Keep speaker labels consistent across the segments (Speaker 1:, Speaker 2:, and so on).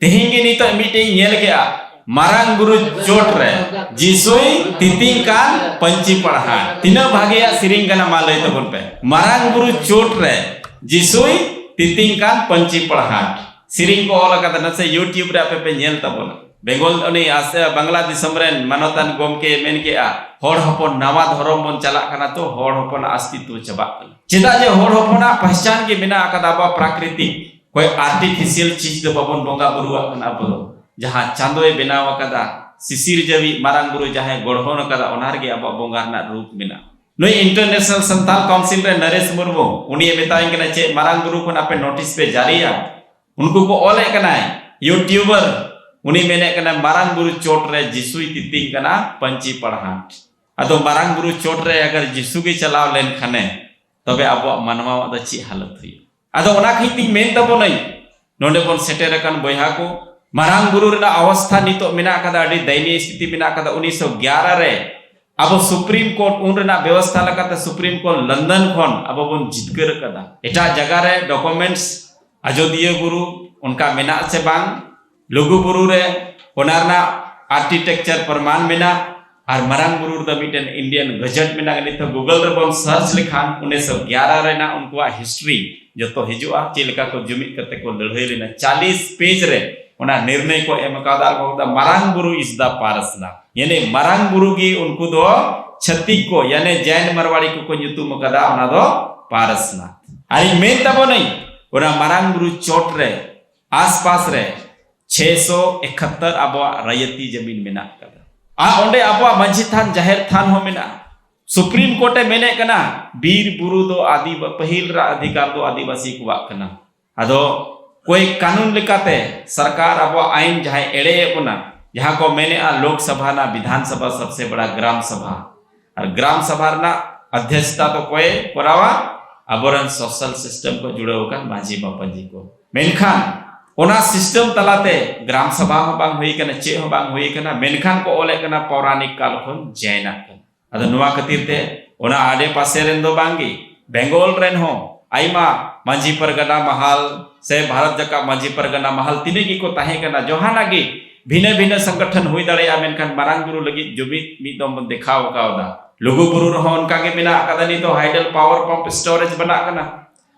Speaker 1: तेहिंगे नितो meeting nail गया मारांग गुरु चोट रे जिसुई तितिंग कान पंची पढ़ा तीना भागेया सिरिंग कना माले तबन पे मारांग गुरु चोट रे जिसुई तितिंग कान पंची पढ़ा सिरिंग को ऑल का नसे यूट्यूब रे पे नेल तबन बेंगल उनी आसे बांग्लादेश समरेन मानोतान गोमके मेन के आ होड़ हपन नवा धर्म बन चला कना तो होड़ हपन अस्तित्व चबा चिदा जे होड़ हपना पहचान के बिना आकदा बा प्राकृतिक कोई आर्टिफिशियल चीज दो बाबन बोंगा बुरुआ कना बरो जहां चांदोय बनाव कदा सिसिर जवी मारांग गुरु जहां गढ़ोन कदा ओनार गे अब बोंगा ना रूप बिना नई इंटरनेशनल संताल काउंसिल रे नरेश मुर्मू उनी मेताइन कना चे मारांग गुरु को आपे नोटिस पे जारिया उनको को ओले कना यूट्यूबर उनी मेने कना मारांग गुरु चोट रे जिसुई तितिंग कना पंची पढ़ा अदो मारांग गुरु चोट रे अगर जिसु गे चलाव लेन खने तबे अब मानवा द ची हालत हुई अदो ओना खिति मेन तबो नहीं नोंडे बन सेटेर कन बयहा को मारांग गुरु रे अवस्था नितो मिना कदा अडी दैनीय स्थिति मिना कदा 1911 रे अब सुप्रीम कोर्ट उन रेना व्यवस्था लकाते सुप्रीम कोर्ट लंदन खन अब बन जितकर कदा एटा जगह रे डॉक्यूमेंट्स अजोदिया गुरु उनका मिना से बांग लघु गुरु रे ओनारना आर्किटेक्चर प्रमाण मिना और मारांग गुरु द मिटन इंडियन गजट मिना नित गूगल रे बन सर्च लिखान 1911 रेना उनका हिस्ट्री जो तो हिजुआ चिलका को जुमित करते को लड़ाई लेना 40 पेज रे ओना निर्णय को एम कादार को मारांग गुरु इज द पारसना यानी मारांग गुरु की उनको दो छत्तीस को यानी जैन मरवाड़ी को nyutum कदा ओना दो पारसना अरे मेन तबो नहीं ओना मारांग गुरु चोट रे आसपास रे 671 अब रयती जमीन मेना कदा आ ओंडे अब मंझी थान जाहिर थान हो मेना सुप्रीम कोर्ट मेने कना बीर बुरु दो आदि पहिल रा अधिकार दो आदिवासी को कना अदो कोई कानून लिकाते सरकार अब आईन जहां एड़े बना जहां को मैंने लोकसभा ना विधानसभा सबसे बड़ा ग्राम सभा और ग्राम सभा ना अध्यक्षता तो कोई करावा अबरन सोशल सिस्टम को जुड़े होकर माझी बापा जी को मेनखान ओना सिस्टम तलाते ग्राम सभा हो बांग हुई कना चे हो बांग हुई कना मेनखान को ओले कना पौराणिक काल खन जैना अदो नुवा खातिर ते ओना आडे पासे रेन दो बांगी बेंगोल रेन हो आइमा मांझी परगना महल से भारत जका मांझी परगना महल तिने की को ताहे कना जोहाना गी भिने भिने संगठन हुई दड़े मेनखान मारांग गुरु लगी जुमित मिदम देखाव कावदा लघु गुरु रहो उनका के बिना कदनी तो हाइडल पावर पंप स्टोरेज बना कना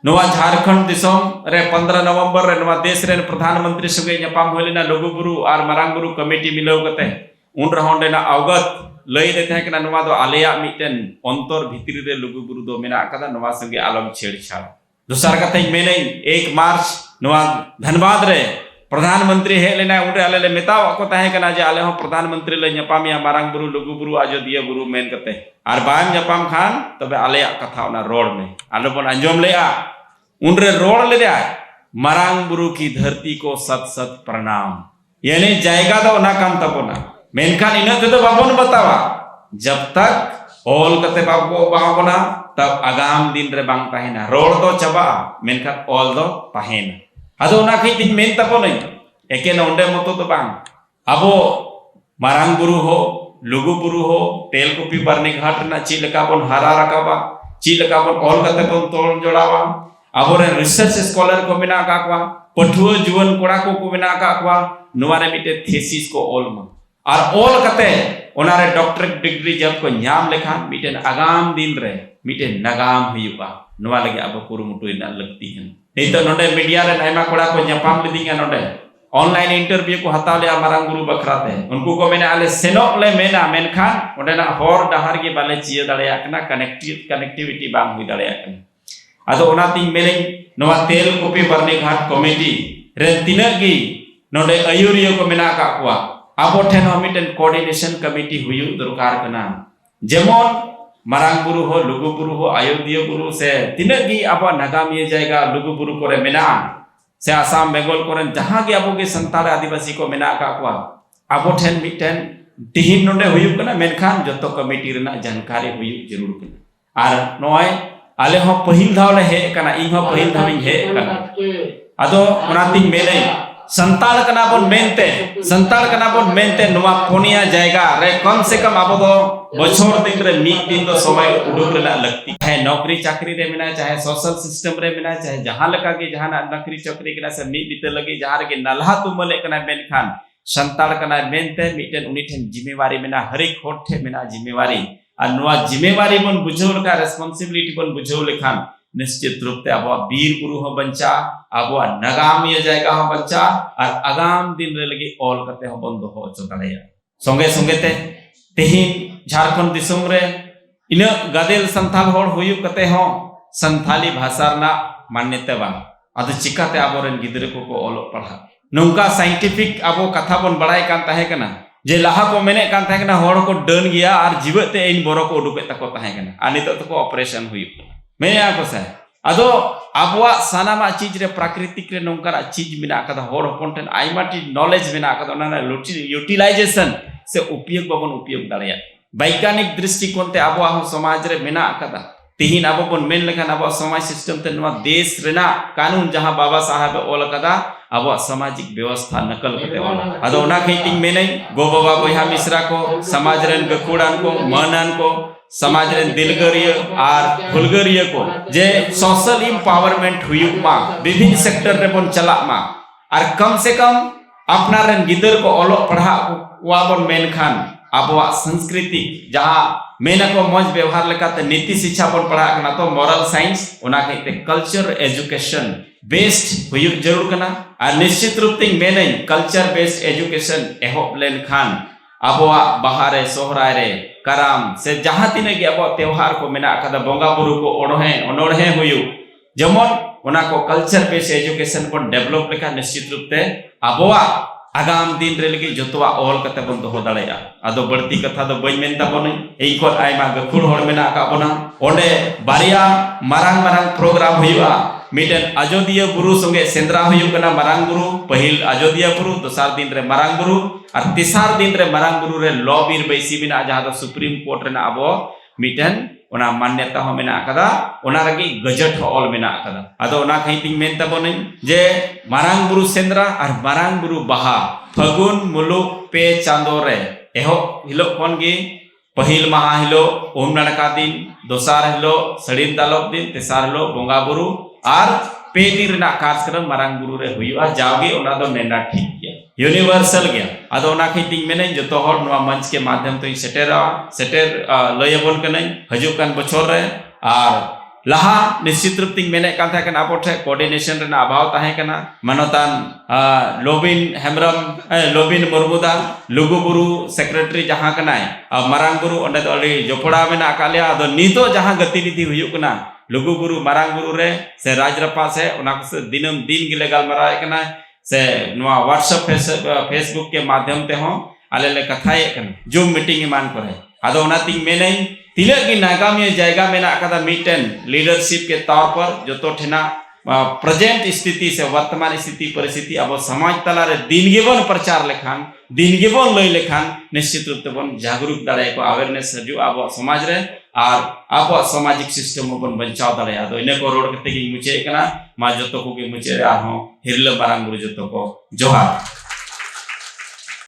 Speaker 1: नवा झारखंड दिसम रे 15 नवंबर रे नवा देश रे प्रधानमंत्री संगे ᱧᱟᱯᱟᱢ होलिना लघु गुरु और मारांग गुरु कमेटी मिलाव कते उन रहोंडेना अवगत लई दे थाय कना नवा दो आलेया मिटन अंतर भितरी रे लघु गुरु दो मेना कदा नवा संगे आलम छेड़छाड़ दूसर कथे मेने 1 मार्च नवा धनबाद रे प्रधानमंत्री हे लेना उनरे आले ले मेताव को ताहे कना जे आले हो प्रधानमंत्री ले ᱧᱟᱯᱟᱢिया मारांग गुरु लघु गुरु अजोदिया गुरु मेन कते और बाम ᱧᱟᱯᱟᱢ खान तबे आलेया कथा ओना रोड में आलो बन अंजम लेआ उनरे रोड ले दे मारांग गुरु की धरती को सत सत प्रणाम यानी जायगा दो ना काम तबोना मेनखान इन ते तो बाबन बतावा जब तक ओल कते बाबो बाबोना तब आगाम दिन रे बांग ताहेना रोड तो चबा मेनखान ओल दो ताहेना अदो ना खई दिन मेन तबो नहीं एके नोंडे मतो तो बांग अबो मारांग गुरु हो लघु गुरु हो तेलकुपी बरनी घाट ना चिलका बन हारा रकाबा चिलका बन ओल कते बन तोल जोड़ावा अबोरे रिसर्च स्कॉलर को बिना काकवा पठुआ जुवन कोड़ा को बिना काकवा नुवारे मिटे थीसिस को ओल मा और ओल कते ओनारे डॉक्टरेट डिग्री जब को ᱧᱟᱢ लेखान मिटे आगाम दिन रे मिटे नगाम हुयुबा नुवा लगे अब कुरुमुटु इन लगती है नहीं तो नोडे मीडिया रे आयमा कोड़ा को ᱧᱟᱯᱟᱢ लिदिंगा नोडे ऑनलाइन इंटरव्यू को हताव ले मारांग गुरु बखराते उनको को मैंने आले सेनोक ले मेना मेनखान ओडेना होर डहार के बाले चिय दड़या कना कनेक्टिविटी बांग हुई दड़या कना अदो ओनाती मेले नवा तेल कुपी बरनी घाट कमेटी रे तिनगी नोडे अयुरियो को मेना काकवा आबो ठेन हो मिटन कोऑर्डिनेशन कमेटी हुयु दरकार कना जेमन मारांग गुरु हो लघु गुरु हो अयोध्या गुरु से तिनगी आबो नागामिया जायगा लघु गुरु कोरे मेना से आसाम बेंगल कोरे जहां के आबो के संताल आदिवासी को मेना काकवा आबो ठेन मिटन तिहिन नोडे हुयु कना मेनखान जतो कमेटी रेना जानकारी हुयु जरूर कना आर नोय आले हो पहिल धाव ले हे कना इन हो पहिल धाव हे कना अदो ओनाती मेले संताल कना बोन मेनते नुआ पोनिया जायगा रे कम से कम अब दो बछोर दिन रे मी दिन दो समय उडुक रेना लगती है नौकरी चाकरी रे मिना चाहे सोशल सिस्टम रे मिना चाहे जहां लगा के जहां नौकरी चाकरी कना से मी बीते लगी जहां के नल्हा तुमले कना मेनखान संताल कना मेनते मिटेन उनी ठेन जिम्मेवारी मेना हरेक होट ठे मेना जिम्मेवारी और नुआ जिम्मेवारी बन बुझो लका रेस्पॉन्सिबिलिटी बन बुझो लेखान निश्चित रूप से अब बीर बुरु हो बंचा अब नगाम ये जाएगा हो बंचा और आगाम दिन रे लगी ऑल करते हो बंद हो चुकाया संगे संगे ते तेहिन झारखंड दिसुम रे इन गादेल संथाल होड़ हुयु कते हो संथाली भाषा ना मान्यता बांग अद चिकाते आबोरेन गिदरे को ऑल पढ़ा नौका साइंटिफिक अब कथा बन बड़ाई कान ताहे कना जे लाहा को मेने कान ताहे कना होड़ को डन गया और जीवते इन बोरो को उडुके तको ताहे कना आ नितो तको ऑपरेशन हुयु मेने आको से अदो आबवा सानामा चीज रे प्राकृतिक रे नौका चीज मिना कदा होड़ होपन आइमा टी नॉलेज मिना कदा ना यूटिलाइजेशन से उपयोग बबन उपयोग दाड़िया वैज्ञानिक दृष्टिकोण ते आबवा हो समाज रे मिना कदा तिहिन आबो बन मेन लेखान आबवा समाज सिस्टम ते नुआ देश रेना कानून जहां बाबा साहब ओल कदा आबवा सामाजिक व्यवस्था नकल कते ओल अदो ओना खैतिंग मेनै गो बाबा बोहा मिश्रा को समाज रेन गकुड़ान को मनन को समाज रे दिलगरिया और फुलगरिया को जे सोशल एम्पावरमेंट हुयुक मा विभिन्न सेक्टर रे बन चला मा और कम से कम अपना रेन गिदर को ओलो पढ़ा वा बन मेन खान आबवा संस्कृति जहां मेना को मौज व्यवहार लेकाते नीति शिक्षा बन पढ़ा कना तो मॉरल साइंस ओना कहते कल्चर एजुकेशन बेस्ड हुयुक जरूर कना और निश्चित रूप ते मेनै कल्चर बेस्ड एजुकेशन एहोप लेन खान आबवा बहारे सोहराय रे कराम से जहां तिने के अब त्योहार को मेना कदा बोंगा बुरु को ओनोहे हुयु जेमन ओना को कल्चर बेस्ड एजुकेशन को डेवलप लेका निश्चित रूप ते आबवा आगाम दिन रे लगी जतवा ऑल कते बन दो दाड़ेया आदो बढ़ती कथा दो बई मेनता बनै एई को आइमा गखुड़ होड़ मेना का बना ओंडे बारिया मारांग मारांग प्रोग्राम हुयुआ मिटन अयोध्या बुरु संगे सेंद्रा हुयु कना मारांग बुरु पहिल अयोध्या बुरु दोसार दिन रे मारांग बुरु और तीसार दिन रे मारांग बुरु रे लॉ बीर बैसी बिना जहां दो सुप्रीम कोर्ट रे ना अब मिटन ओना मान्यता हो मेना कदा ओना रगी गजट हो ऑल मेना कदा अदो ओना खैतिंग मेनता बनै जे मारांग बुरु सेंद्रा और मारांग बुरु बहा फगुन मुलुक पे चांदो रे एहो हिलो कोन गे पहिल महा हिलो ओम नाड़का दिन दोसार हिलो सड़ीन दालक दिन तेसार हिलो बोंगा बुरु और पे दिन ना कार्यक्रम मारांग बुरु रे हुयुआ जावगे ओना दो नेना ठीक गया यूनिवर्सल गया अदो ओना खैतिंग मेने जतो हर नवा मंच के माध्यम तो सेटर लयबन कनै हजुकान बछोर रे और लहा निश्चित रूप तिंग मेने कान था कना आपोठे कोऑर्डिनेशन रे ना अभाव ताहे कना मनोतान लोबिन मुर्मुदा लुगु बुरु सेक्रेटरी जहां कनाय मारांग बुरु ओंडे तो अली जोपड़ा मेना कालिया अदो नितो जहां गतिविधि हुयु कना लुगु बुरु मारांग बुरु रे से राजरपा से ओना से दिनम दिन गिले गालमाराय कना से नवा व्हाट्सएप फेसबुक के माध्यम ते हो आले ले कथाय कन जूम मीटिंग मान करे आदो ओना तिंग मेनै तिले की नागामी जायगा मेना कदा मीटन लीडरशिप के तौर पर जो तो ठेना प्रेजेंट स्थिति से वर्तमान स्थिति परिस्थिति अब समाज तला रे दिन गेबन प्रचार लेखान दिन गेबन लय लेखान निश्चित रूप से बन जागरूक दाड़े को अवेयरनेस हजू अब समाज रे और अब सामाजिक सिस्टम बन बचाव दाड़े आदो इने को रोड कते की मुचे कना मा जतो को के मुचे रे आ हो हिरले बारांग बुरु जतो को जोहार।